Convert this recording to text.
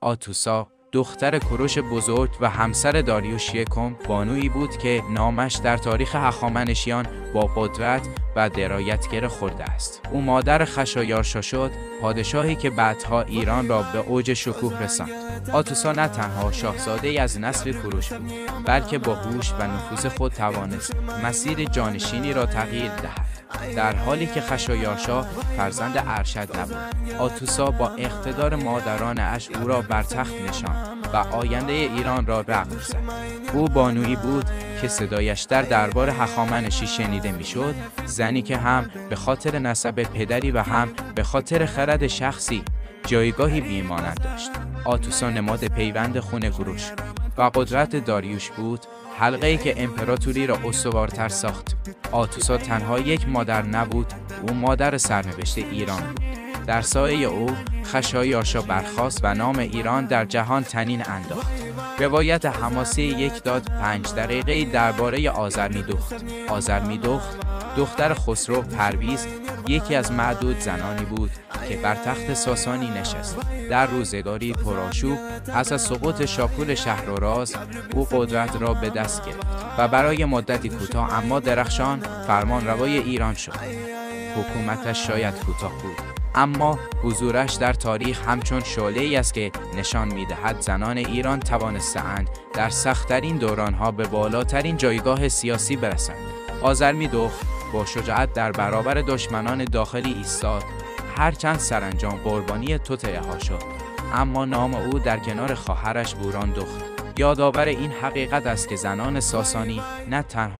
آتوسا دختر کوروش بزرگ و همسر داریوش یکم بانویی بود که نامش در تاریخ هخامنشیان با قدرت و درایت گره خورده است. او مادر خشایارشا شد، پادشاهی که بعدها ایران را به اوج شکوه رساند. آتوسا نه تنها شاهزاده‌ای از نسل کوروش بود، بلکه با هوش و نفوذ خود توانست مسیر جانشینی را تغییر دهد. در حالی که خشایارشا فرزند ارشد نبود، آتوسا با اقتدار مادران اش او را بر تخت نشاند و آینده ایران را رقم زد. او بانویی بود که صدایش در دربار هخامنشی شنیده میشد، زنی که هم به خاطر نسب پدری و هم به خاطر خرد شخصی جایگاهی بی‌مانند داشت. آتوسا نماد پیوند خون کوروش و قدرت داریوش بود، حلقه‌ای که امپراتوری را استوارتر ساخت. آتوسا تنها یک مادر نبود، او مادر سرنوشت ایران بود. در سایه او خشایارشا برخاست و نام ایران در جهان طنین انداخت. روایت حماسی یک داد 5 دقیقه‌ای درباره آذرمیدخت. آذرمیدخت دختر خسرو پرویز یکی از معدود زنانی بود که بر تخت ساسانی نشست. در روزگاری پرآشوب پس از سقوط شاپور شهرآراز او قدرت را به دست گرفت و برای مدتی کوتاه اما درخشان فرمانروای ایران شد. حکومتش شاید کوتاه بود، اما حضورش در تاریخ همچون شعله‌ای است که نشان می‌دهد زنان ایران توانسته‌اند در سخت‌ترین دوران‌ها به بالاترین جایگاه سیاسی برسند. آذرمیدخت با شجاعت در برابر دشمنان داخلی ایستاد، هرچند سرانجام قربانی توطئه‌ها شد، اما نام او در کنار خواهرش بوراندخت یادآور این حقیقت است که زنان ساسانی نه تنها